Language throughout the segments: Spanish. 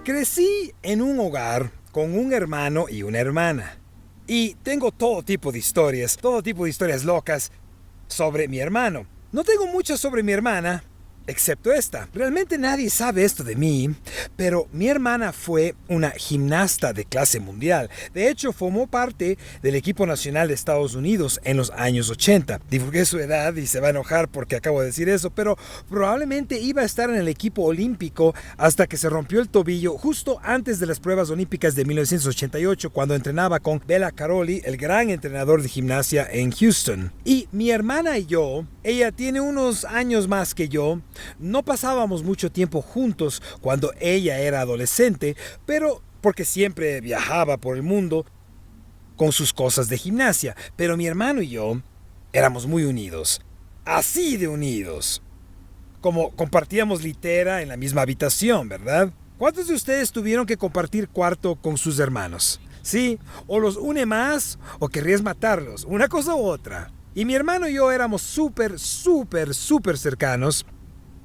Crecí en un hogar con un hermano y una hermana. Y tengo todo tipo de historias locas sobre mi hermano. No tengo muchas sobre mi hermana, excepto esta. Realmente nadie sabe esto de mí, pero mi hermana fue una gimnasta de clase mundial. De hecho, formó parte del equipo nacional de Estados Unidos en los años 80. Divulgué su edad y se va a enojar porque acabo de decir eso, pero probablemente iba a estar en el equipo olímpico hasta que se rompió el tobillo justo antes de las pruebas olímpicas de 1988, cuando entrenaba con Bela Karolyi, el gran entrenador de gimnasia en Houston. Y mi hermana y yo, ella tiene unos años más que yo, no pasábamos mucho tiempo juntos cuando ella era adolescente, pero porque siempre viajaba por el mundo con sus cosas de gimnasia. Pero mi hermano y yo éramos muy unidos, así de unidos, como compartíamos litera en la misma habitación, ¿verdad? ¿Cuántos de ustedes tuvieron que compartir cuarto con sus hermanos? Sí, o los une más o querrías matarlos, una cosa u otra. Y mi hermano y yo éramos súper cercanos.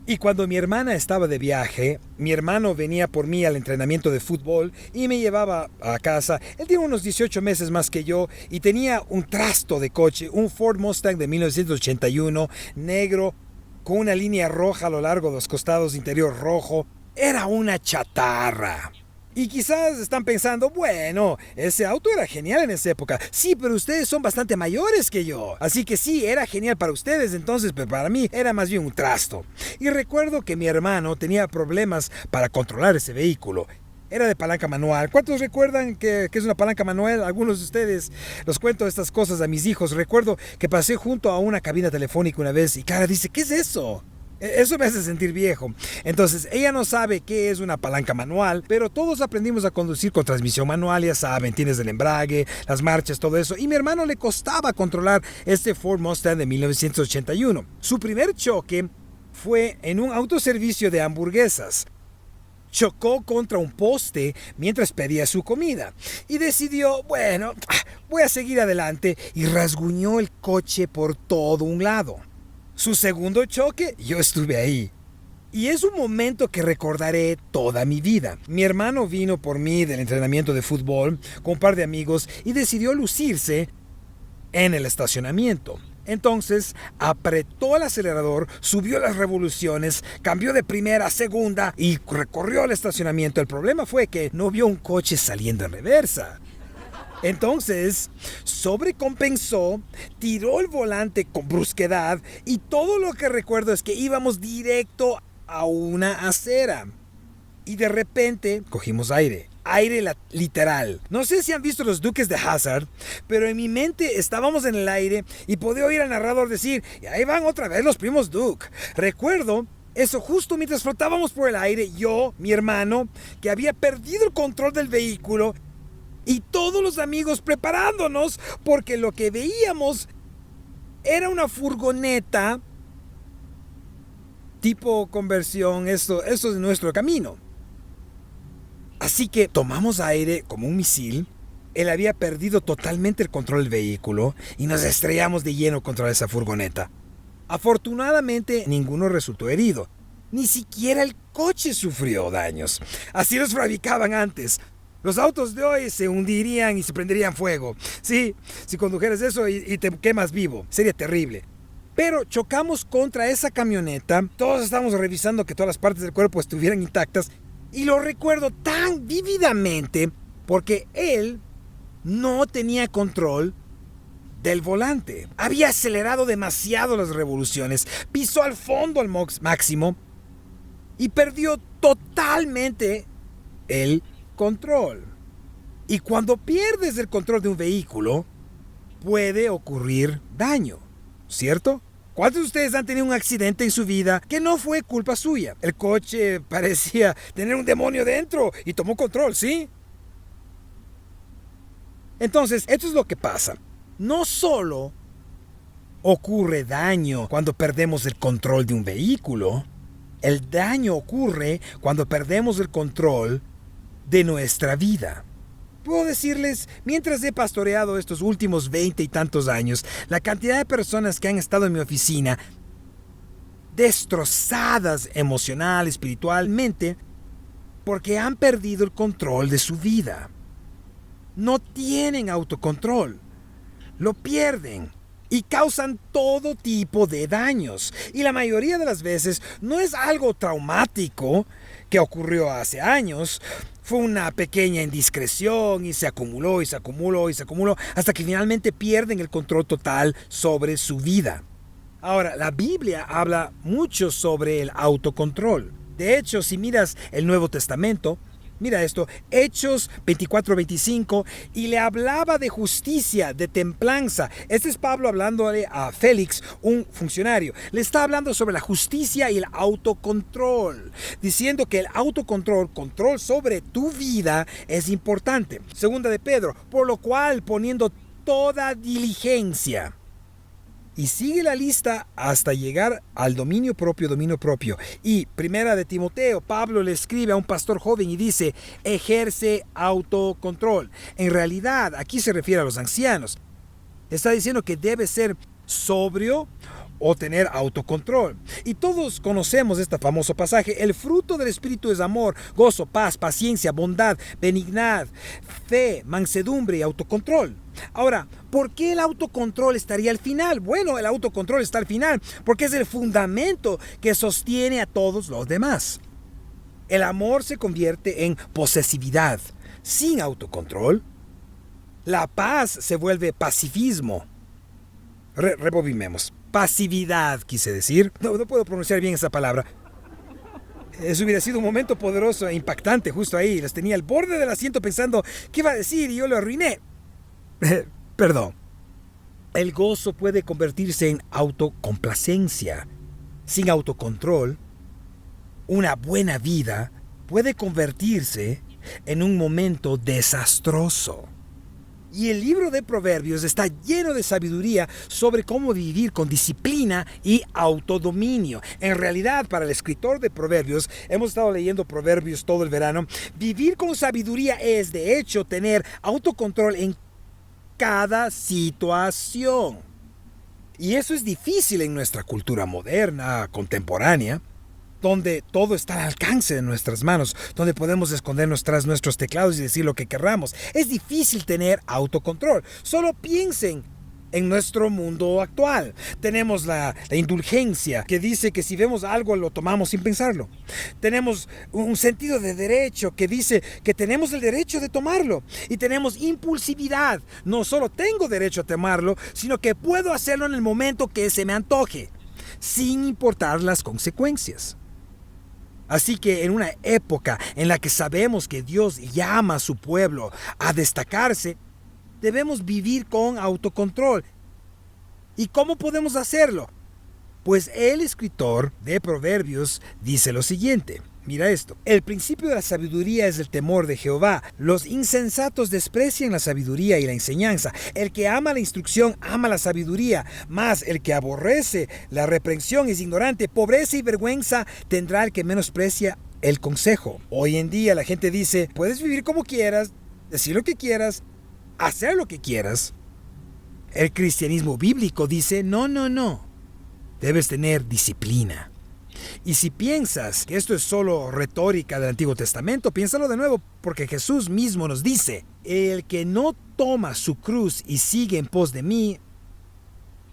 Y cuando mi hermana estaba de viaje, mi hermano venía por mí al entrenamiento de fútbol y me llevaba a casa. Él tiene unos 18 meses más que yo y tenía un trasto de coche, un Ford Mustang de 1981, negro, con una línea roja a lo largo de los costados, interior rojo. Era una chatarra. Y quizás están pensando, bueno, ese auto era genial en esa época. Sí, pero ustedes son bastante mayores que yo. Así que sí, era genial para ustedes entonces, pero para mí era más bien un trasto. Y recuerdo que mi hermano tenía problemas para controlar ese vehículo. Era de palanca manual. ¿Cuántos recuerdan que es una palanca manual? Algunos de ustedes los cuento estas cosas a mis hijos. Recuerdo que pasé junto a una cabina telefónica una vez y Cara dice, ¿qué es eso? Eso me hace sentir viejo. Entonces, ella no sabe qué es una palanca manual, pero todos aprendimos a conducir con transmisión manual, ya saben, tienes el embrague, las marchas, todo eso. Y a mi hermano le costaba controlar este Ford Mustang de 1981. Su primer choque fue en un autoservicio de hamburguesas. Chocó contra un poste mientras pedía su comida y decidió, bueno, voy a seguir adelante, y rasguñó el coche por todo un lado. Su segundo choque, yo estuve ahí. Y es un momento que recordaré toda mi vida. Mi hermano vino por mí del entrenamiento de fútbol con un par de amigos y decidió lucirse en el estacionamiento. Entonces apretó el acelerador, subió las revoluciones, cambió de primera a segunda y recorrió el estacionamiento. El problema fue que no vio un coche saliendo en reversa. Entonces, sobrecompensó, tiró el volante con brusquedad y todo lo que recuerdo es que íbamos directo a una acera. Y de repente cogimos aire literal. No sé si han visto Los Duques de Hazzard, pero en mi mente estábamos en el aire y podía oír al narrador decir, y ahí van otra vez los primos Duke. Recuerdo eso justo mientras flotábamos por el aire, yo, mi hermano, que había perdido el control del vehículo, y todos los amigos preparándonos porque lo que veíamos era una furgoneta tipo conversión, eso es nuestro camino. Así que tomamos aire como un misil. Él había perdido totalmente el control del vehículo y nos estrellamos de lleno contra esa furgoneta. Afortunadamente ninguno resultó herido. Ni siquiera el coche sufrió daños. Así los fabricaban antes. Los autos de hoy se hundirían y se prenderían fuego. Sí, si condujeras eso y te quemas vivo, sería terrible. Pero chocamos contra esa camioneta, todos estábamos revisando que todas las partes del cuerpo estuvieran intactas, y lo recuerdo tan vívidamente porque él no tenía control del volante. Había acelerado demasiado las revoluciones, pisó al fondo al máximo y perdió totalmente el control. Y cuando pierdes el control de un vehículo, puede ocurrir daño, ¿cierto? ¿Cuántos de ustedes han tenido un accidente en su vida que no fue culpa suya? El coche parecía tener un demonio dentro y tomó control, ¿sí? Entonces, esto es lo que pasa. No solo ocurre daño cuando perdemos el control de un vehículo, el daño ocurre cuando perdemos el control de nuestra vida. Puedo decirles, mientras he pastoreado estos últimos 20 y tantos años, la cantidad de personas que han estado en mi oficina destrozadas emocional, espiritualmente, porque han perdido el control de su vida. No tienen autocontrol. Lo pierden y causan todo tipo de daños. Y la mayoría de las veces no es algo traumático que ocurrió hace años. Fue una pequeña indiscreción y se acumuló y se acumuló y se acumuló hasta que finalmente pierden el control total sobre su vida. Ahora, la Biblia habla mucho sobre el autocontrol. De hecho, si miras el Nuevo Testamento, mira esto, Hechos 24-25, y le hablaba de justicia, de templanza. Este es Pablo hablándole a Félix, un funcionario. Le está hablando sobre la justicia y el autocontrol, diciendo que el autocontrol, control sobre tu vida, es importante. Segunda de Pedro, por lo cual poniendo toda diligencia. Y sigue la lista hasta llegar al dominio propio. Y primera de Timoteo, Pablo le escribe a un pastor joven y dice, ejerce autocontrol. En realidad, aquí se refiere a los ancianos. Está diciendo que debe ser sobrio o tener autocontrol. Y todos conocemos este famoso pasaje. El fruto del Espíritu es amor, gozo, paz, paciencia, bondad, benignidad, fe, mansedumbre y autocontrol. Ahora, ¿por qué el autocontrol estaría al final? Bueno, el autocontrol está al final porque es el fundamento que sostiene a todos los demás. El amor se convierte en posesividad. Sin autocontrol, la paz se vuelve pacifismo. Rebobinemos. Pasividad, quise decir. No puedo pronunciar bien esa palabra. Eso hubiera sido un momento poderoso e impactante justo ahí. Los tenía al borde del asiento pensando qué iba a decir y yo lo arruiné. Perdón. El gozo puede convertirse en autocomplacencia. Sin autocontrol, una buena vida puede convertirse en un momento desastroso. Y el libro de Proverbios está lleno de sabiduría sobre cómo vivir con disciplina y autodominio. En realidad, para el escritor de Proverbios, hemos estado leyendo Proverbios todo el verano, vivir con sabiduría es, de hecho, tener autocontrol en cada situación. Y eso es difícil en nuestra cultura moderna, contemporánea, donde todo está al alcance de nuestras manos, donde podemos escondernos tras nuestros teclados y decir lo que querramos. Es difícil tener autocontrol. Solo piensen en nuestro mundo actual. Tenemos la indulgencia que dice que si vemos algo lo tomamos sin pensarlo. Tenemos un sentido de derecho que dice que tenemos el derecho de tomarlo. Y tenemos impulsividad. No solo tengo derecho a tomarlo, sino que puedo hacerlo en el momento que se me antoje, sin importar las consecuencias. Así que en una época en la que sabemos que Dios llama a su pueblo a destacarse, debemos vivir con autocontrol. ¿Y cómo podemos hacerlo? Pues el escritor de Proverbios dice lo siguiente. Mira esto. El principio de la sabiduría es el temor de Jehová. Los insensatos desprecian la sabiduría y la enseñanza. El que ama la instrucción ama la sabiduría. Mas el que aborrece la reprensión es ignorante. Pobreza y vergüenza tendrá el que menosprecia el consejo. Hoy en día la gente dice, puedes vivir como quieras, decir lo que quieras, hacer lo que quieras. El cristianismo bíblico dice, no. Debes tener disciplina. Y si piensas que esto es solo retórica del Antiguo Testamento, piénsalo de nuevo, porque Jesús mismo nos dice, el que no toma su cruz y sigue en pos de mí,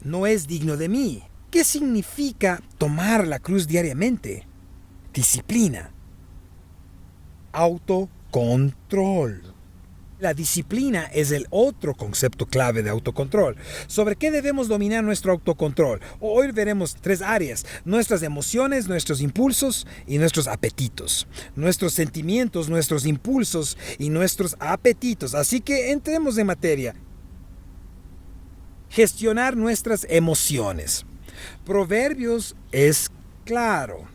no es digno de mí. ¿Qué significa tomar la cruz diariamente? Disciplina. Autocontrol. La disciplina es el otro concepto clave de autocontrol. ¿Sobre qué debemos dominar nuestro autocontrol? Hoy veremos 3 áreas: nuestras emociones, nuestros impulsos y nuestros apetitos. Nuestros sentimientos, nuestros impulsos y nuestros apetitos. Así que entremos en materia. Gestionar nuestras emociones. Proverbios es claro.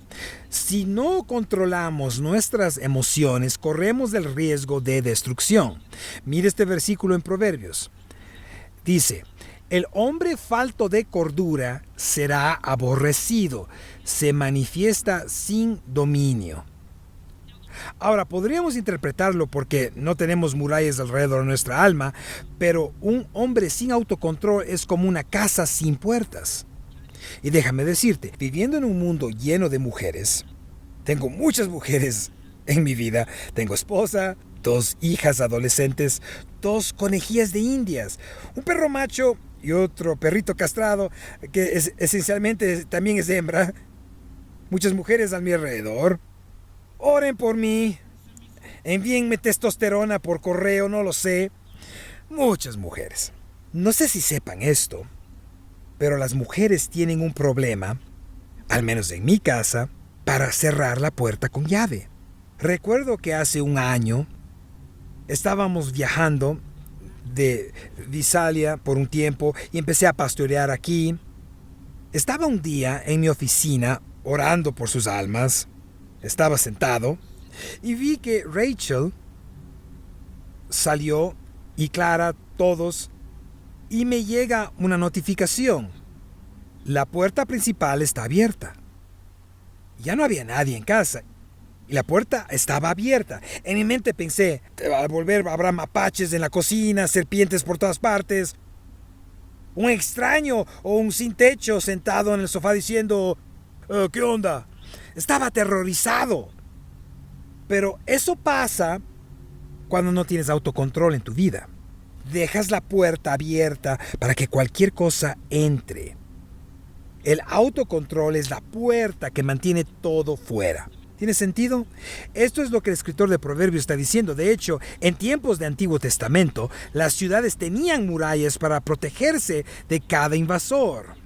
Si no controlamos nuestras emociones, corremos el riesgo de destrucción. Mire este versículo en Proverbios. Dice, el hombre falto de cordura será aborrecido, se manifiesta sin dominio. Ahora, podríamos interpretarlo porque no tenemos murallas alrededor de nuestra alma, pero un hombre sin autocontrol es como una casa sin puertas. Y déjame decirte, viviendo en un mundo lleno de mujeres, tengo muchas mujeres en mi vida. Tengo esposa, 2 hijas adolescentes, 2 conejillas de indias, un perro macho y otro perrito castrado que esencialmente también es hembra. Muchas mujeres a mi alrededor. Oren por mí. Envíenme testosterona por correo, no lo sé. Muchas mujeres. No sé si sepan esto, pero las mujeres tienen un problema, al menos en mi casa, para cerrar la puerta con llave. Recuerdo que hace un año estábamos viajando de Visalia por un tiempo y empecé a pastorear aquí. Estaba un día en mi oficina orando por sus almas. Estaba sentado y vi que Rachel salió y Clara, todos, y me llega una notificación. La puerta principal está abierta. Ya no había nadie en casa y la puerta estaba abierta. En mi mente pensé, al volver habrá mapaches en la cocina, serpientes por todas partes. Un extraño o un sin techo sentado en el sofá diciendo, ¿qué onda? Estaba aterrorizado. Pero eso pasa cuando no tienes autocontrol en tu vida. Dejas la puerta abierta para que cualquier cosa entre. El autocontrol es la puerta que mantiene todo fuera. ¿Tiene sentido? Esto es lo que el escritor de Proverbios está diciendo. De hecho, en tiempos de Antiguo Testamento, las ciudades tenían murallas para protegerse de cada invasor.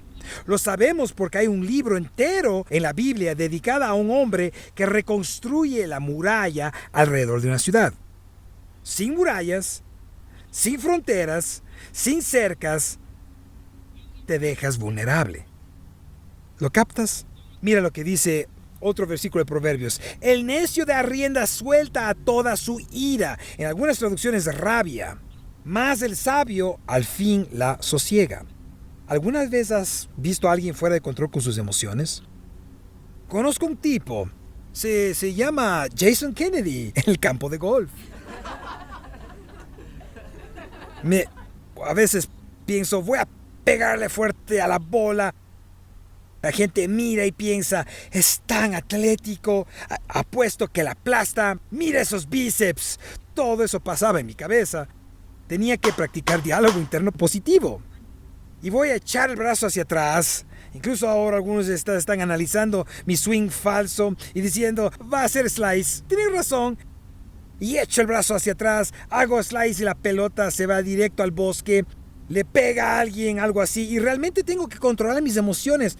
Lo sabemos porque hay un libro entero en la Biblia dedicado a un hombre que reconstruye la muralla alrededor de una ciudad. Sin murallas, sin fronteras, sin cercas, te dejas vulnerable. ¿Lo captas? Mira lo que dice otro versículo de Proverbios. El necio da rienda suelta a toda su ira. En algunas traducciones rabia. Mas el sabio al fin la sosiega. ¿Alguna vez has visto a alguien fuera de control con sus emociones? Conozco un tipo. Se llama Jason Kennedy en el campo de golf. A veces pienso, voy a pegarle fuerte a la bola. La gente mira y piensa, es tan atlético, apuesto que la aplasta, mira esos bíceps. Todo eso pasaba en mi cabeza. Tenía que practicar diálogo interno positivo. Y voy a echar el brazo hacia atrás. Incluso ahora algunos están analizando mi swing falso y diciendo, va a ser slice. Tienen razón. Y echo el brazo hacia atrás, hago slice y la pelota se va directo al bosque. Le pega a alguien, algo así. Y realmente tengo que controlar mis emociones.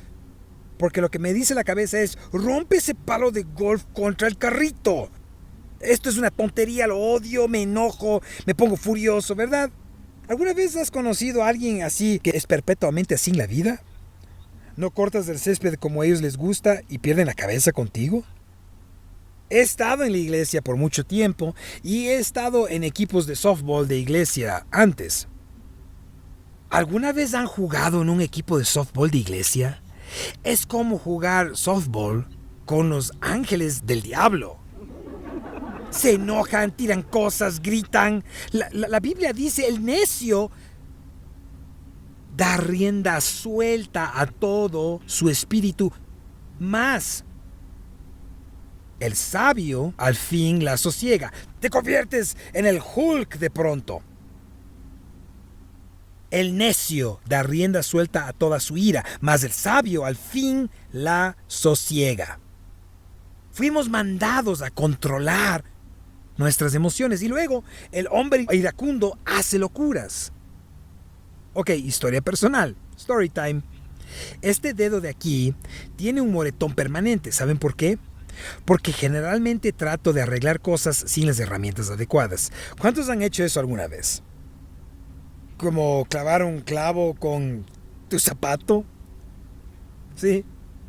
Porque lo que me dice la cabeza es, rompe ese palo de golf contra el carrito. Esto es una tontería, lo odio, me enojo, me pongo furioso, ¿verdad? ¿Alguna vez has conocido a alguien así que es perpetuamente así en la vida? ¿No cortas el césped como a ellos les gusta y pierden la cabeza contigo? He estado en la iglesia por mucho tiempo y he estado en equipos de softball de iglesia antes. ¿Alguna vez han jugado en un equipo de softball de iglesia? Es como jugar softball con los ángeles del diablo. Se enojan, tiran cosas, gritan. La Biblia dice, el necio da rienda suelta a todo su espíritu, mas el sabio al fin la sosiega. Te conviertes en el Hulk de pronto. El necio da rienda suelta a toda su ira, mas el sabio al fin la sosiega. Fuimos mandados a controlar nuestras emociones y luego el hombre iracundo hace locuras. Ok, historia personal, story time. Este dedo de aquí tiene un moretón permanente, ¿saben por qué? Porque generalmente trato de arreglar cosas sin las herramientas adecuadas. ¿Cuántos han hecho eso alguna vez? Como clavar un clavo con tu zapato. Sí.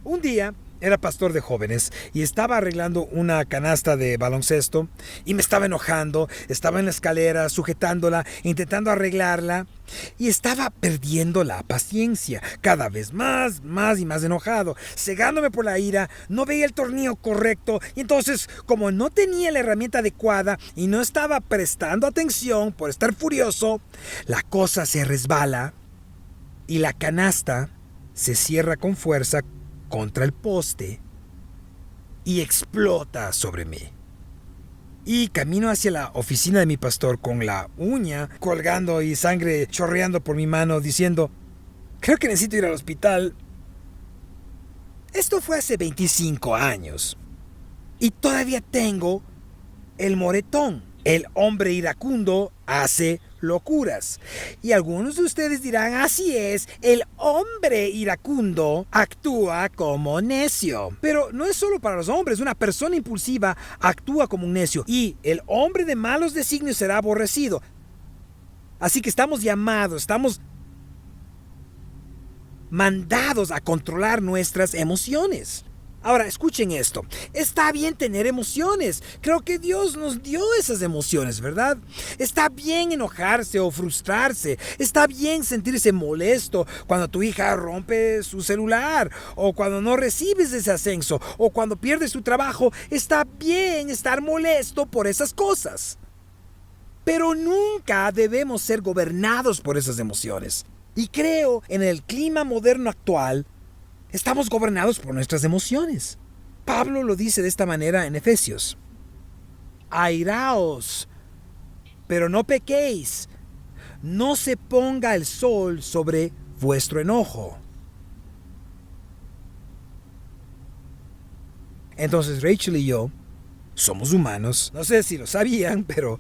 Un día era pastor de jóvenes y estaba arreglando una canasta de baloncesto y me estaba enojando. Estaba en la escalera sujetándola, intentando arreglarla y estaba perdiendo la paciencia. Cada vez más y más enojado, cegándome por la ira. No veía el tornillo correcto y entonces, como no tenía la herramienta adecuada y no estaba prestando atención por estar furioso, la cosa se resbala y la canasta se cierra con fuerza contra el poste y explota sobre mí. Y camino hacia la oficina de mi pastor con la uña colgando y sangre chorreando por mi mano diciendo, creo que necesito ir al hospital. Esto fue hace 25 años. Y todavía tengo el moretón. El hombre iracundo hace locuras. Y algunos de ustedes dirán, así es, el hombre iracundo actúa como necio. Pero no es solo para los hombres, una persona impulsiva actúa como un necio. Y el hombre de malos designios será aborrecido. Así que estamos llamados, estamos mandados a controlar nuestras emociones. Ahora, escuchen esto. Está bien tener emociones. Creo que Dios nos dio esas emociones, ¿verdad? Está bien enojarse o frustrarse. Está bien sentirse molesto cuando tu hija rompe su celular o cuando no recibes ese ascenso o cuando pierdes tu trabajo. Está bien estar molesto por esas cosas. Pero nunca debemos ser gobernados por esas emociones. Y creo en el clima moderno actual, estamos gobernados por nuestras emociones. Pablo lo dice de esta manera en Efesios. Airaos, pero no pequéis. No se ponga el sol sobre vuestro enojo. Entonces Rachel y yo somos humanos. No sé si lo sabían, pero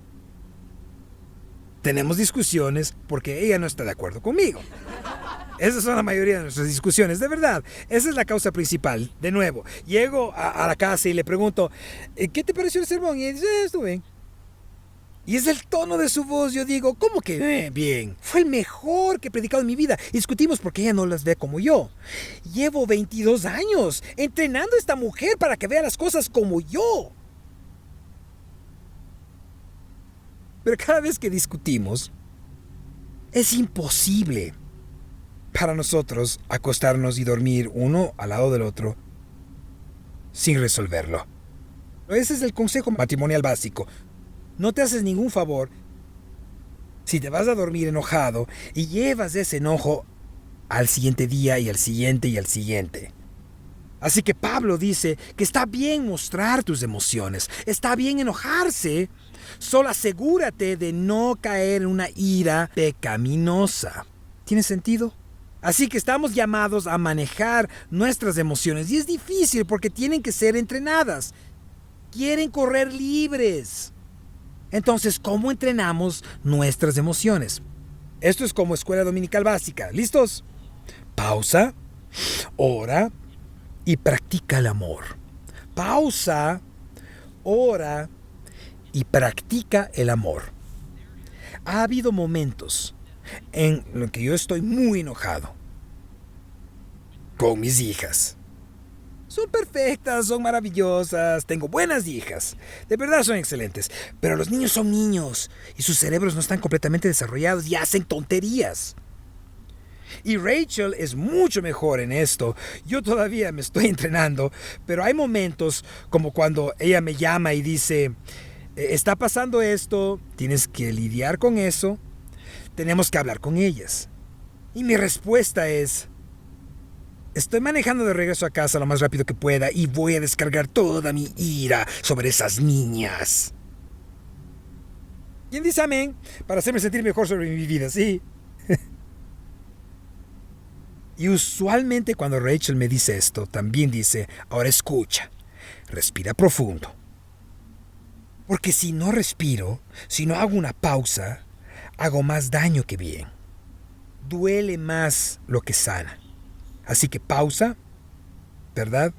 tenemos discusiones porque ella no está de acuerdo conmigo. Esas son la mayoría de nuestras discusiones, de verdad. Esa es la causa principal. De nuevo, llego a la casa y le pregunto, ¿qué te pareció el sermón? Y ella dice, estuvo bien. Y es el tono de su voz. Yo digo, ¿cómo que bien? Fue el mejor que he predicado en mi vida. Y discutimos porque ella no las ve como yo. Llevo 22 años entrenando a esta mujer para que vea las cosas como yo. Pero cada vez que discutimos, es imposible para nosotros acostarnos y dormir uno al lado del otro sin resolverlo. Ese es el consejo matrimonial básico. No te haces ningún favor si te vas a dormir enojado y llevas ese enojo al siguiente día y al siguiente y al siguiente. Así que Pablo dice que está bien mostrar tus emociones, está bien enojarse, solo asegúrate de no caer en una ira pecaminosa. ¿Tiene sentido? Así que estamos llamados a manejar nuestras emociones y es difícil porque tienen que ser entrenadas. Quieren correr libres. Entonces, ¿cómo entrenamos nuestras emociones? Esto es como escuela dominical básica. ¿Listos? Pausa, ora y practica el amor. Pausa, ora y practica el amor. Ha habido momentos en los que yo estoy muy enojado con mis hijas. Son perfectas, son maravillosas, tengo buenas hijas, de verdad son excelentes, pero los niños son niños y sus cerebros no están completamente desarrollados y hacen tonterías. Y Rachel es mucho mejor en esto. Yo todavía me estoy entrenando, pero hay momentos como cuando ella me llama y dice, está pasando esto, tienes que lidiar con eso, tenemos que hablar con ellas. Y mi respuesta es, estoy manejando de regreso a casa lo más rápido que pueda y voy a descargar toda mi ira sobre esas niñas. ¿Quién dice amén? Para hacerme sentir mejor sobre mi vida, sí. Y usualmente cuando Rachel me dice esto, también dice, ahora escucha, respira profundo. Porque si no respiro, si no hago una pausa, hago más daño que bien. Duele más lo que sana. Así que pausa, ¿verdad?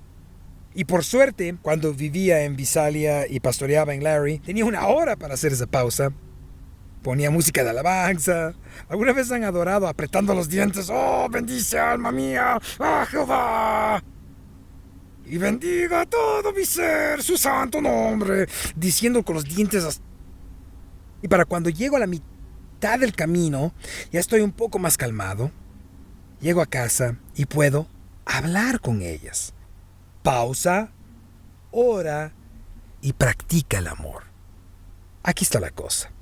Y por suerte, cuando vivía en Visalia y pastoreaba en Larry, tenía una hora para hacer esa pausa. Ponía música de alabanza. ¿Alguna vez han adorado apretando los dientes? ¡Oh, bendice alma mía a Jehová! Y bendiga todo mi ser, su santo nombre. Diciendo con los dientes. Y para cuando llego a la mitad del camino, ya estoy un poco más calmado. Llego a casa y puedo hablar con ellas. Pausa, ora y practica el amor. Aquí está la cosa.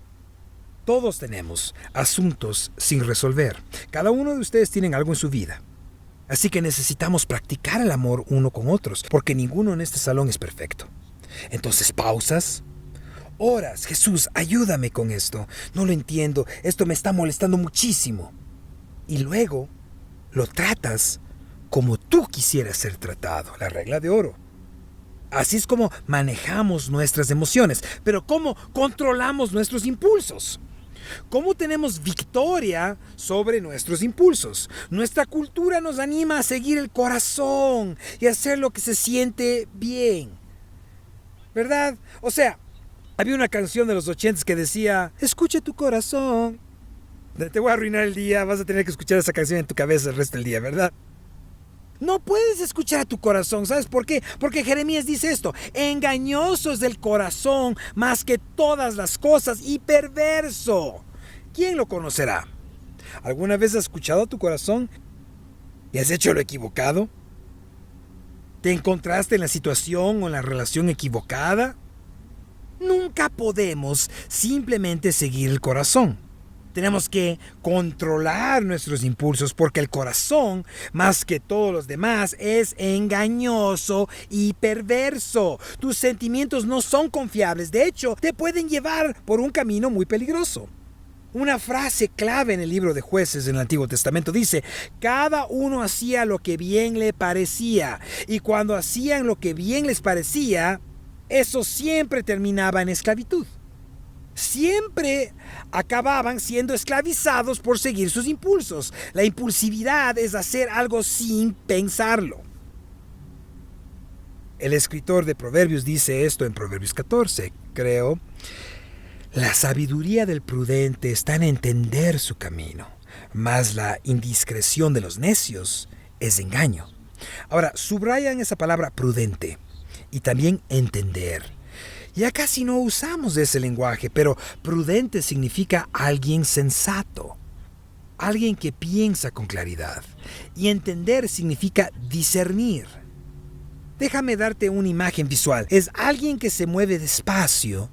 Todos tenemos asuntos sin resolver. Cada uno de ustedes tiene algo en su vida. Así que necesitamos practicar el amor uno con otros, porque ninguno en este salón es perfecto. Entonces pausas, horas. Jesús, ayúdame con esto. No lo entiendo. Esto me está molestando muchísimo. Y luego lo tratas como tú quisieras ser tratado. La regla de oro. Así es como manejamos nuestras emociones. Pero ¿cómo controlamos nuestros impulsos? ¿Cómo tenemos victoria sobre nuestros impulsos? Nuestra cultura nos anima a seguir el corazón y a hacer lo que se siente bien. ¿Verdad? O sea, había una canción de los 80 que decía, escucha tu corazón. Te voy a arruinar el día, vas a tener que escuchar esa canción en tu cabeza el resto del día, ¿verdad? No puedes escuchar a tu corazón, ¿sabes por qué? Porque Jeremías dice esto, engañoso es el corazón más que todas las cosas y perverso. ¿Quién lo conocerá? ¿Alguna vez has escuchado a tu corazón y has hecho lo equivocado? ¿Te encontraste en la situación o en la relación equivocada? Nunca podemos simplemente seguir el corazón. Tenemos que controlar nuestros impulsos porque el corazón, más que todos los demás, es engañoso y perverso. Tus sentimientos no son confiables. De hecho, te pueden llevar por un camino muy peligroso. Una frase clave en el libro de Jueces en el Antiguo Testamento dice, cada uno hacía lo que bien le parecía. Y cuando hacían lo que bien les parecía, eso siempre terminaba en esclavitud. Siempre acababan siendo esclavizados por seguir sus impulsos. La impulsividad es hacer algo sin pensarlo. El escritor de Proverbios dice esto en Proverbios 14, creo. La sabiduría del prudente está en entender su camino, mas la indiscreción de los necios es engaño. Ahora, subrayan esa palabra prudente y también entender. Ya casi no usamos ese lenguaje, pero prudente significa alguien sensato, alguien que piensa con claridad. Y entender significa discernir. Déjame darte una imagen visual. Es alguien que se mueve despacio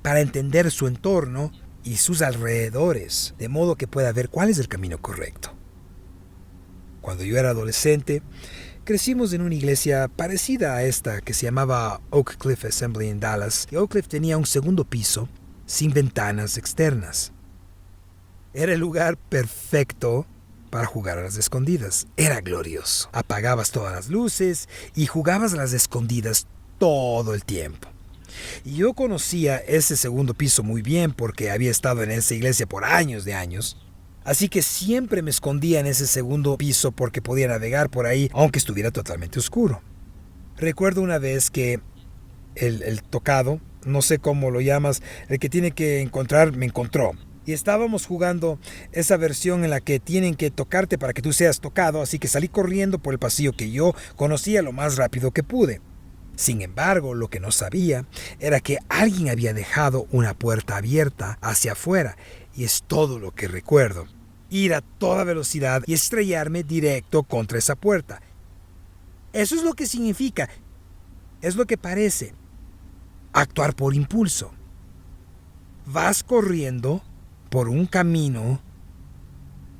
para entender su entorno y sus alrededores, de modo que pueda ver cuál es el camino correcto. Cuando yo era adolescente, crecimos en una iglesia parecida a esta que se llamaba Oak Cliff Assembly en Dallas. Y Oak Cliff tenía un segundo piso sin ventanas externas. Era el lugar perfecto para jugar a las escondidas. Era glorioso. Apagabas todas las luces y jugabas a las escondidas todo el tiempo. Y yo conocía ese segundo piso muy bien porque había estado en esa iglesia por años de años. Así que siempre me escondía en ese segundo piso porque podía navegar por ahí aunque estuviera totalmente oscuro. Recuerdo una vez que el tocado, no sé cómo lo llamas, el que tiene que encontrar, me encontró. Y estábamos jugando esa versión en la que tienen que tocarte para que tú seas tocado, así que salí corriendo por el pasillo que yo conocía lo más rápido que pude. Sin embargo, lo que no sabía era que alguien había dejado una puerta abierta hacia afuera, y es todo lo que recuerdo. Ir a toda velocidad y estrellarme directo contra esa puerta. Eso es lo que significa, es lo que parece actuar por impulso. Vas corriendo por un camino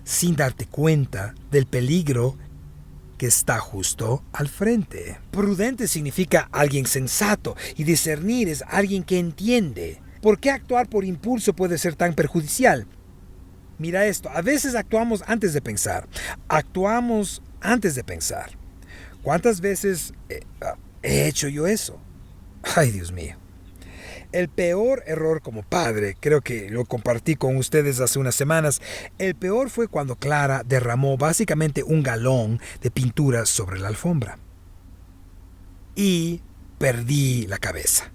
sin darte cuenta del peligro que está justo al frente. Prudente significa alguien sensato y discernir es alguien que entiende. ¿Por qué actuar por impulso puede ser tan perjudicial? Mira esto, a veces actuamos antes de pensar. Actuamos antes de pensar. ¿Cuántas veces he hecho yo eso? Ay, Dios mío. El peor error como padre, creo que lo compartí con ustedes hace unas semanas, el peor fue cuando Clara derramó básicamente un galón de pintura sobre la alfombra. Y perdí la cabeza.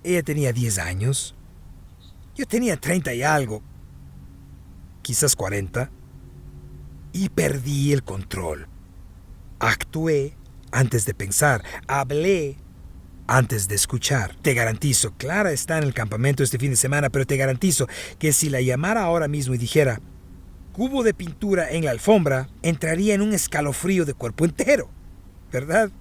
Ella tenía 10 años. Yo tenía 30 y algo. Quizás 40. Y perdí el control. Actué antes de pensar. Hablé antes de escuchar. Te garantizo, Clara está en el campamento este fin de semana, pero te garantizo que si la llamara ahora mismo y dijera cubo de pintura en la alfombra, entraría en un escalofrío de cuerpo entero, ¿verdad?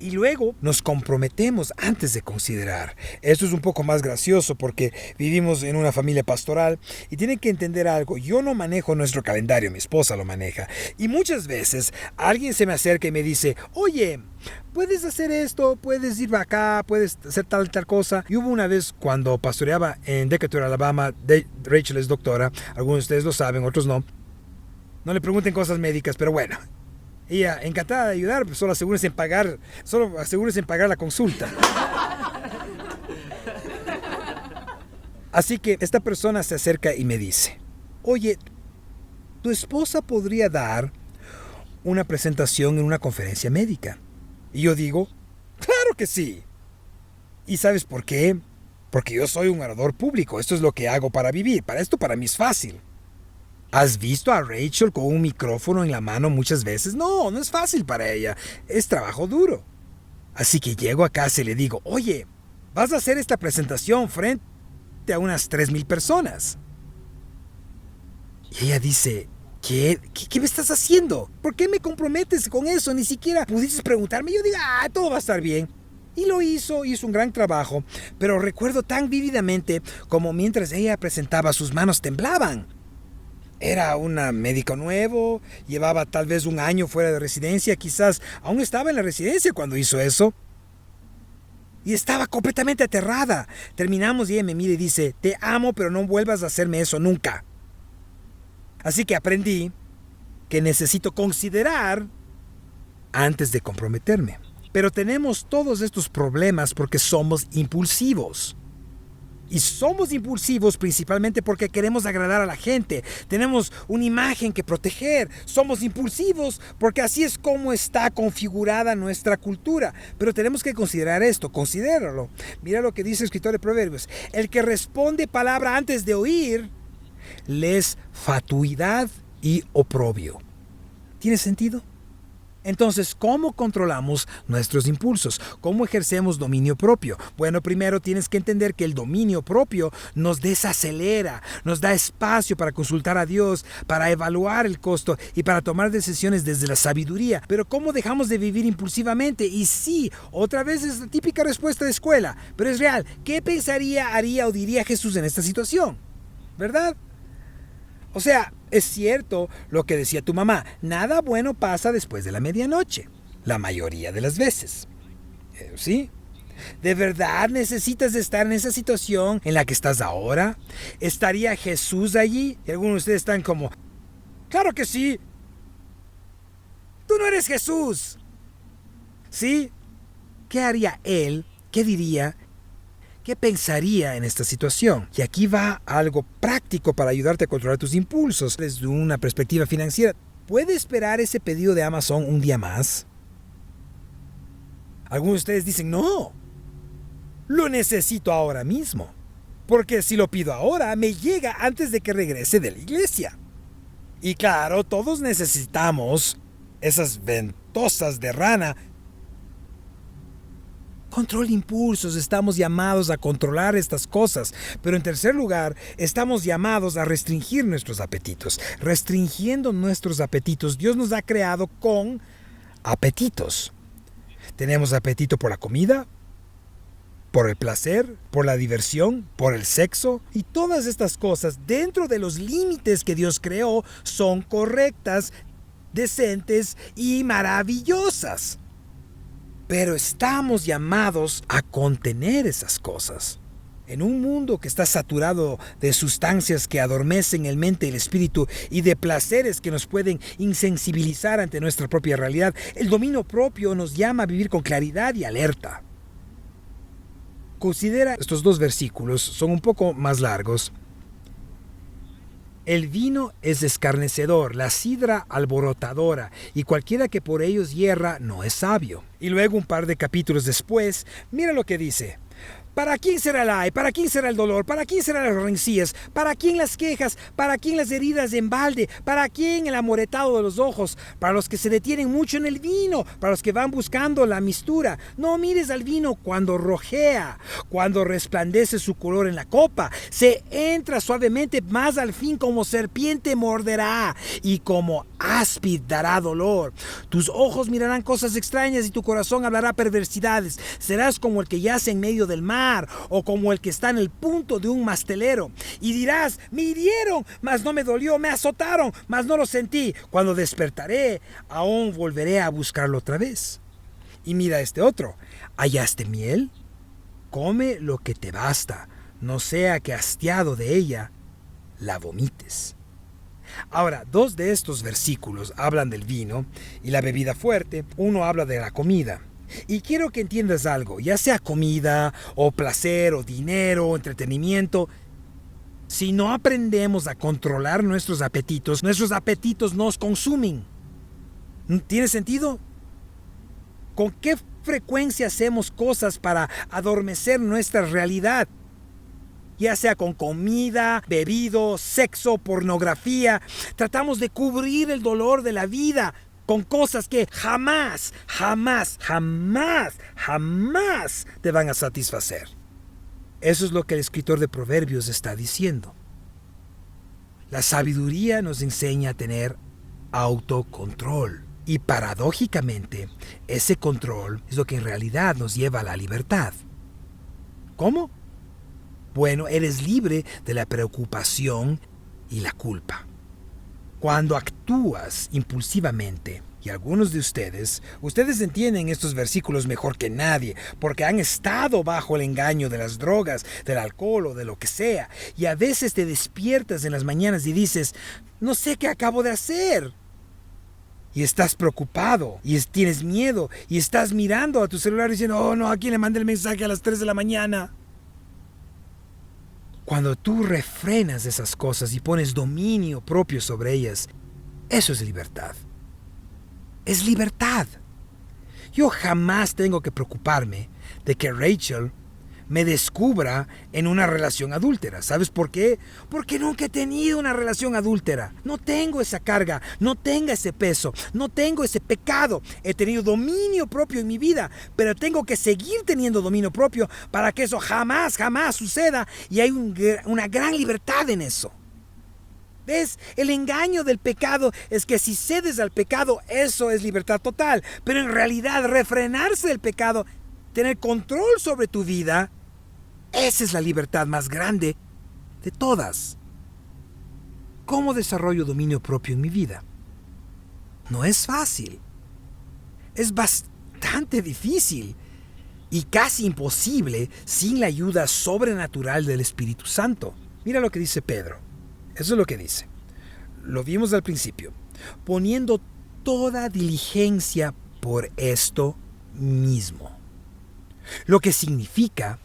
Y luego nos comprometemos antes de considerar. Esto es un poco más gracioso porque vivimos en una familia pastoral y tienen que entender algo. Yo no manejo nuestro calendario, mi esposa lo maneja. Y muchas veces alguien se me acerca y me dice, oye, puedes hacer esto, puedes ir acá, puedes hacer tal cosa. Y hubo una vez cuando pastoreaba en Decatur, Alabama, Rachel es doctora, algunos de ustedes lo saben, otros no. No le pregunten cosas médicas, pero bueno. Ella, encantada de ayudar, pues solo asegúrense en pagar la consulta. Así que esta persona se acerca y me dice, oye, tu esposa podría dar una presentación en una conferencia médica. Y yo digo, claro que sí. ¿Y sabes por qué? Porque yo soy un orador público, esto es lo que hago para vivir, para mí es fácil. ¿Has visto a Rachel con un micrófono en la mano muchas veces? No, no es fácil para ella. Es trabajo duro. Así que llego a casa y le digo, oye, vas a hacer esta presentación frente a unas 3,000 personas. Y ella dice, ¿Qué me estás haciendo? ¿Por qué me comprometes con eso? Ni siquiera pudiste preguntarme. Yo digo, todo va a estar bien. Y lo hizo un gran trabajo. Pero recuerdo tan vívidamente como mientras ella presentaba, sus manos temblaban. Era un médico nuevo, llevaba tal vez 1 año fuera de residencia, quizás aún estaba en la residencia cuando hizo eso. Y estaba completamente aterrada. Terminamos y ella me mira y dice, te amo, pero no vuelvas a hacerme eso nunca. Así que aprendí que necesito considerar antes de comprometerme. Pero tenemos todos estos problemas porque somos impulsivos. Y somos impulsivos principalmente porque queremos agradar a la gente. Tenemos una imagen que proteger. Somos impulsivos porque así es como está configurada nuestra cultura. Pero tenemos que considerar esto, considéralo. Mira lo que dice el escritor de Proverbios. El que responde palabra antes de oír, le es fatuidad y oprobio. ¿Tiene sentido? Entonces, ¿cómo controlamos nuestros impulsos? ¿Cómo ejercemos dominio propio? Bueno, primero tienes que entender que el dominio propio nos desacelera, nos da espacio para consultar a Dios, para evaluar el costo y para tomar decisiones desde la sabiduría. Pero ¿cómo dejamos de vivir impulsivamente? Y sí, otra vez es la típica respuesta de escuela, pero es real. ¿Qué pensaría, haría o diría Jesús en esta situación? ¿Verdad? O sea, es cierto lo que decía tu mamá, nada bueno pasa después de la medianoche, la mayoría de las veces. ¿Sí? ¿De verdad necesitas estar en esa situación en la que estás ahora? ¿Estaría Jesús allí? Y algunos de ustedes están como, ¡claro que sí! ¡Tú no eres Jesús! ¿Sí? ¿Qué haría Él? ¿Qué diría? ¿Qué pensaría en esta situación? Y aquí va algo práctico para ayudarte a controlar tus impulsos. Desde una perspectiva financiera, ¿puede esperar ese pedido de Amazon un día más? Algunos de ustedes dicen, no, lo necesito ahora mismo. Porque si lo pido ahora, me llega antes de que regrese de la iglesia. Y claro, todos necesitamos esas ventosas de rana. Control de impulsos, estamos llamados a controlar estas cosas, pero en tercer lugar, estamos llamados a restringir nuestros apetitos. Restringiendo nuestros apetitos, Dios nos ha creado con apetitos. Tenemos apetito por la comida, por el placer, por la diversión, por el sexo, y todas estas cosas dentro de los límites que Dios creó son correctas, decentes y maravillosas. Pero estamos llamados a contener esas cosas. En un mundo que está saturado de sustancias que adormecen el mente y el espíritu y de placeres que nos pueden insensibilizar ante nuestra propia realidad, el dominio propio nos llama a vivir con claridad y alerta. Considera estos 2 versículos, son un poco más largos. El vino es escarnecedor, la sidra alborotadora, y cualquiera que por ellos hierra no es sabio. Y luego un par de capítulos después, mira lo que dice. ¿Para quién será el ay? ¿Para quién será el dolor? ¿Para quién serán las rencillas? ¿Para quién las quejas? ¿Para quién las heridas en balde? ¿Para quién el amoretado de los ojos? Para los que se detienen mucho en el vino, para los que van buscando la mistura. No mires al vino cuando rojea, cuando resplandece su color en la copa. Se entra suavemente, mas al fin como serpiente morderá y como áspid dará dolor. Tus ojos mirarán cosas extrañas y tu corazón hablará perversidades. Serás como el que yace en medio del mar, o como el que está en el punto de un mastelero, y dirás: me hirieron, mas no me dolió, me azotaron, mas no lo sentí. Cuando despertaré, aún volveré a buscarlo otra vez. Y mira este otro: ¿hallaste miel? Come lo que te basta, no sea que hastiado de ella la vomites. Ahora, dos de estos versículos hablan del vino y la bebida fuerte, uno habla de la comida. Y quiero que entiendas algo, ya sea comida, o placer, o dinero, o entretenimiento. Si no aprendemos a controlar nuestros apetitos nos consumen. ¿Tiene sentido? ¿Con qué frecuencia hacemos cosas para adormecer nuestra realidad? Ya sea con comida, bebido, sexo, pornografía. Tratamos de cubrir el dolor de la vida con cosas que jamás te van a satisfacer. Eso es lo que el escritor de Proverbios está diciendo. La sabiduría nos enseña a tener autocontrol. Y paradójicamente, ese control es lo que en realidad nos lleva a la libertad. ¿Cómo? Bueno, eres libre de la preocupación y la culpa. Cuando actúas impulsivamente, y algunos de ustedes entienden estos versículos mejor que nadie, porque han estado bajo el engaño de las drogas, del alcohol o de lo que sea, y a veces te despiertas en las mañanas y dices: no sé qué acabo de hacer. Y estás preocupado, y tienes miedo, y estás mirando a tu celular diciendo: oh no, ¿a quién le mandé el mensaje a las 3 de la mañana? Cuando tú refrenas esas cosas y pones dominio propio sobre ellas, eso es libertad. Es libertad. Yo jamás tengo que preocuparme de que Rachel me descubra en una relación adúltera. ¿Sabes por qué? Porque nunca he tenido una relación adúltera. No tengo esa carga, no tengo ese peso, no tengo ese pecado. He tenido dominio propio en mi vida, pero tengo que seguir teniendo dominio propio para que eso jamás suceda, y hay una gran libertad en eso. ¿Ves? El engaño del pecado es que si cedes al pecado, eso es libertad total. Pero en realidad, refrenarse del pecado, tener control sobre tu vida, esa es la libertad más grande de todas. ¿Cómo desarrollo dominio propio en mi vida? No es fácil. Es bastante difícil y casi imposible sin la ayuda sobrenatural del Espíritu Santo. Mira lo que dice Pedro. Eso es lo que dice. Lo vimos al principio. Poniendo toda diligencia por esto mismo. Lo que significa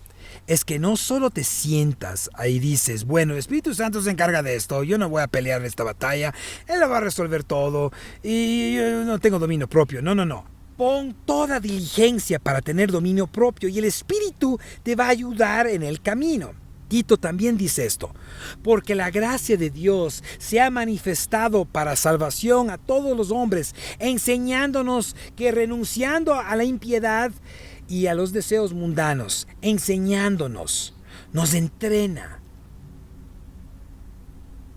es que no solo te sientas ahí y dices: bueno, el Espíritu Santo se encarga de esto, yo no voy a pelear esta batalla, Él la va a resolver todo y yo no tengo dominio propio. No. Pon toda diligencia para tener dominio propio y el Espíritu te va a ayudar en el camino. Tito también dice esto: porque la gracia de Dios se ha manifestado para salvación a todos los hombres, enseñándonos que renunciando a la impiedad y a los deseos mundanos, nos entrena.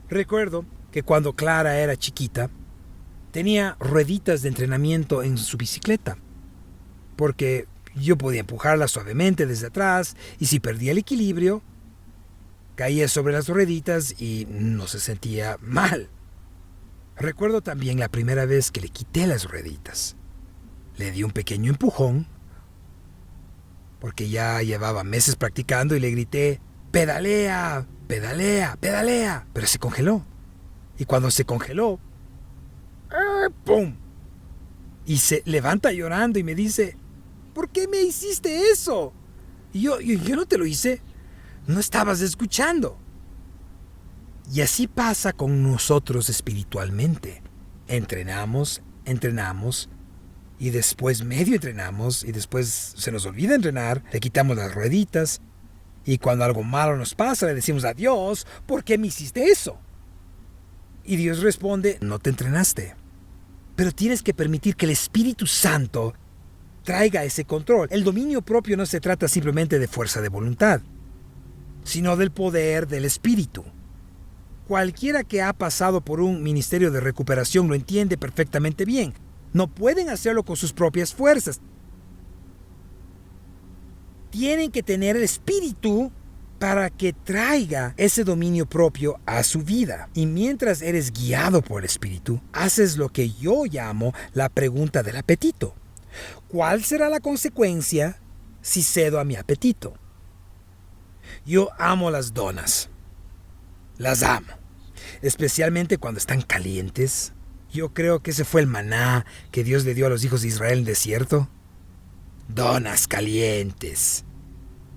Recuerdo que cuando Clara era chiquita, tenía rueditas de entrenamiento en su bicicleta, porque yo podía empujarla suavemente desde atrás, y si perdía el equilibrio, caía sobre las rueditas y no se sentía mal. Recuerdo también la primera vez que le quité las rueditas. Le di un pequeño empujón, porque ya llevaba meses practicando, y le grité: pedalea, pedalea, pedalea. Pero se congeló. Y cuando se congeló, ¡pum! Y se levanta llorando y me dice: ¿por qué me hiciste eso? Y yo no te lo hice. No estabas escuchando. Y así pasa con nosotros espiritualmente. Entrenamos, y después medio entrenamos, y después se nos olvida entrenar, le quitamos las rueditas, Y cuando algo malo nos pasa, le decimos a Dios, ¿por qué me hiciste eso? Y Dios responde, no te entrenaste. Pero tienes que permitir que el Espíritu Santo traiga ese control. El dominio propio no se trata simplemente de fuerza de voluntad, sino del poder del Espíritu. Cualquiera que ha pasado por un ministerio de recuperación lo entiende perfectamente bien. No pueden hacerlo con sus propias fuerzas. Tienen que tener el Espíritu para que traiga ese dominio propio a su vida. Y mientras eres guiado por el Espíritu, haces lo que yo llamo la pregunta del apetito. ¿Cuál será la consecuencia si cedo a mi apetito? Yo amo las donas. Las amo. Especialmente cuando están calientes. Yo creo que ese fue el maná que Dios le dio a los hijos de Israel en el desierto. Donas calientes.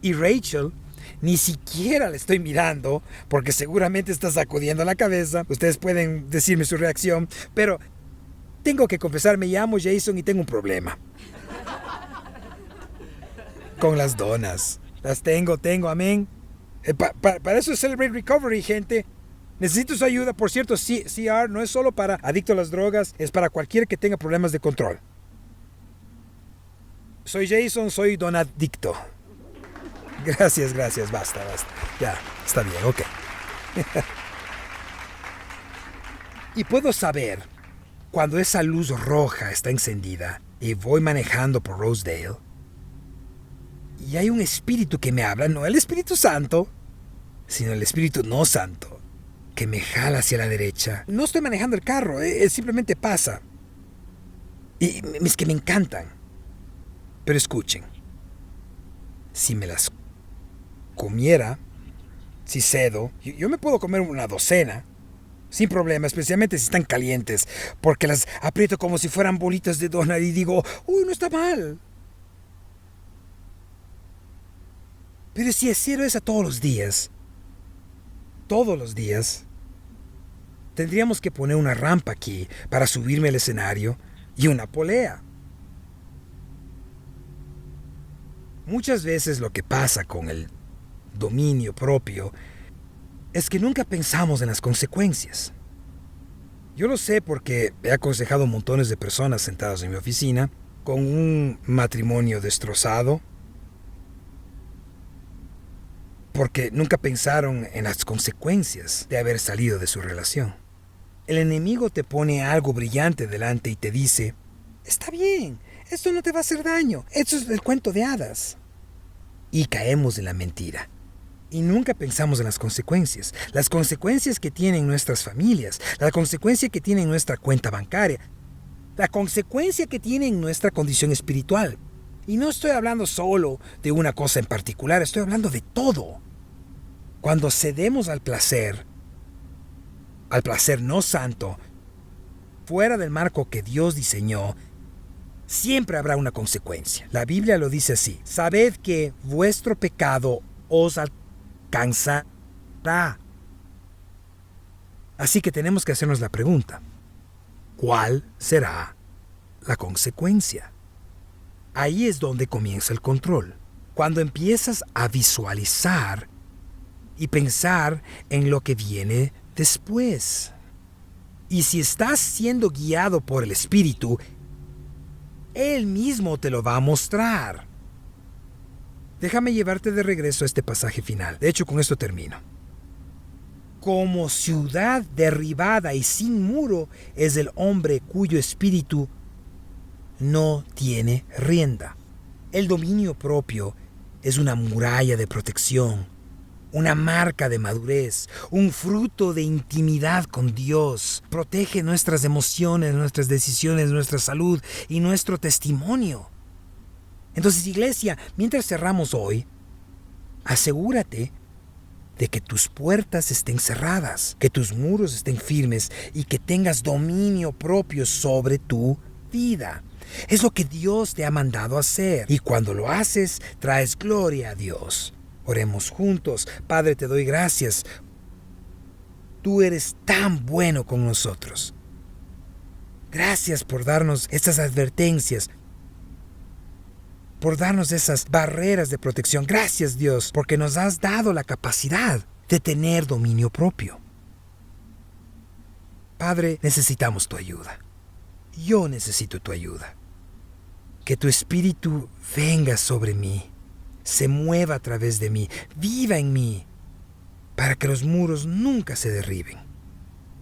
Y Rachel, ni siquiera le estoy mirando, porque seguramente está sacudiendo la cabeza. Ustedes pueden decirme su reacción, pero tengo que confesar, me llamo Jason y tengo un problema. Con las donas. Las tengo, amén. Para eso es Celebrate Recovery, gente. Necesito su ayuda. Por cierto, CR no es solo para adictos a las drogas, es para cualquiera que tenga problemas de control. Soy Jason, soy donadicto. Gracias, basta. Ya, está bien, ok. Y puedo saber cuando esa luz roja está encendida y voy manejando por Rosedale y hay un espíritu que me habla, no el Espíritu Santo, sino el Espíritu no santo, que me jala hacia la derecha. No estoy manejando el carro, simplemente pasa. Y es que me encantan. Pero escuchen, si me las comiera, si cedo, yo me puedo comer una docena, sin problema, especialmente si están calientes, porque las aprieto como si fueran bolitas de dona y digo, uy, no está mal. Pero si hiciera eso todos los días, tendríamos que poner una rampa aquí para subirme al escenario y una polea. Muchas veces lo que pasa con el dominio propio es que nunca pensamos en las consecuencias. Yo lo sé porque he aconsejado montones de personas sentadas en mi oficina con un matrimonio destrozado, porque nunca pensaron en las consecuencias de haber salido de su relación. El enemigo te pone algo brillante delante y te dice, está bien, esto no te va a hacer daño, esto es el cuento de hadas. Y caemos en la mentira. Y nunca pensamos en las consecuencias que tienen nuestras familias, la consecuencia que tiene en nuestra cuenta bancaria, la consecuencia que tiene en nuestra condición espiritual. Y no estoy hablando solo de una cosa en particular, estoy hablando de todo. Cuando cedemos al placer no santo, fuera del marco que Dios diseñó, siempre habrá una consecuencia. La Biblia lo dice así: sabed que vuestro pecado os alcanzará. Así que tenemos que hacernos la pregunta: ¿cuál será la consecuencia? Ahí es donde comienza el control. Cuando empiezas a visualizar y pensar en lo que viene después. Y si estás siendo guiado por el Espíritu, Él mismo te lo va a mostrar. Déjame llevarte de regreso a este pasaje final. De hecho, con esto termino. Como ciudad derribada y sin muro es el hombre cuyo espíritu no tiene rienda. El dominio propio es una muralla de protección, una marca de madurez, un fruto de intimidad con Dios. Protege nuestras emociones, nuestras decisiones, nuestra salud y nuestro testimonio. Entonces, iglesia, mientras cerramos hoy, asegúrate de que tus puertas estén cerradas, que tus muros estén firmes y que tengas dominio propio sobre tu vida. Es lo que Dios te ha mandado hacer. Y cuando lo haces, traes gloria a Dios. Oremos juntos. Padre, te doy gracias. Tú eres tan bueno con nosotros. Gracias por darnos estas advertencias. por darnos esas barreras de protección. Gracias, Dios, porque nos has dado la capacidad de tener dominio propio. Padre, necesitamos tu ayuda. Yo necesito tu ayuda. Que tu espíritu venga sobre mí, se mueva a través de mí, viva en mí, para que los muros nunca se derriben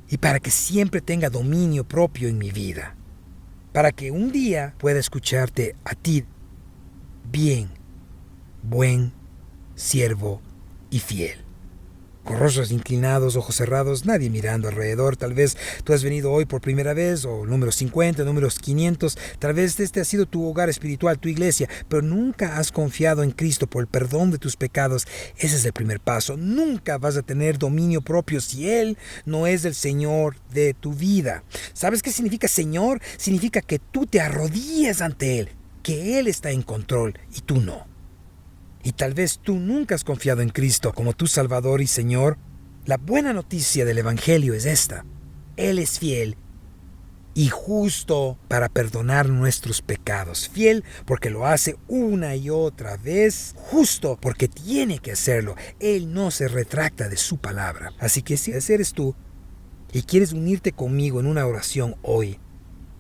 y para que siempre tenga dominio propio en mi vida, para que un día pueda escucharte a ti, bien, buen, siervo y fiel. Con rostros inclinados, ojos cerrados, nadie mirando alrededor. Tal vez tú has venido hoy por primera vez, o número 50, números 500. Tal vez este ha sido tu hogar espiritual, tu iglesia, pero nunca has confiado en Cristo por el perdón de tus pecados. Ese es el primer paso. Nunca vas a tener dominio propio si Él no es el Señor de tu vida. ¿Sabes qué significa Señor? Significa que tú te arrodillas ante Él, que Él está en control y tú no. Y tal vez tú nunca has confiado en Cristo como tu Salvador y Señor. La buena noticia del Evangelio es esta. Él es fiel y justo para perdonar nuestros pecados. Fiel porque lo hace una y otra vez. Justo porque tiene que hacerlo. Él no se retracta de su palabra. Así que si ese eres tú y quieres unirte conmigo en una oración hoy,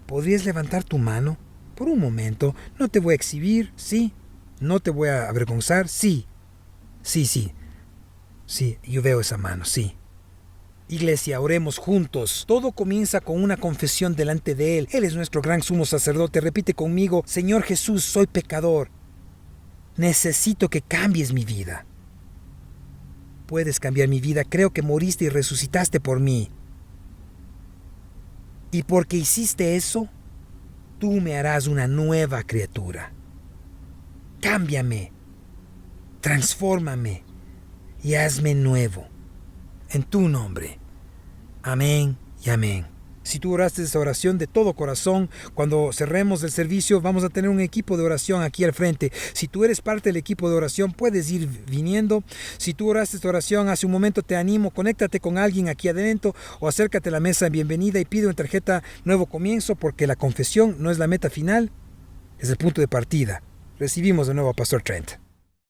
¿podrías levantar tu mano? Por un momento, no te voy a exhibir, ¿sí? No te voy a avergonzar, sí. Sí, yo veo esa mano, sí. Iglesia, oremos juntos. Todo comienza con una confesión delante de Él. Él es nuestro gran sumo sacerdote. Repite conmigo: Señor Jesús, soy pecador. Necesito que cambies mi vida. Puedes cambiar mi vida. Creo que moriste y resucitaste por mí. Y porque hiciste eso, tú me harás una nueva criatura. Cámbiame, transfórmame y hazme nuevo. En tu nombre. Amén y amén. Si tú oraste esta oración de todo corazón, cuando cerremos el servicio vamos a tener un equipo de oración aquí al frente. Si tú eres parte del equipo de oración, puedes ir viniendo. Si tú oraste esta oración hace un momento, te animo, conéctate con alguien aquí adentro o acércate a la mesa de bienvenida y pide una tarjeta Nuevo Comienzo, porque la confesión no es la meta final, es el punto de partida. Recibimos de nuevo a Pastor Trent.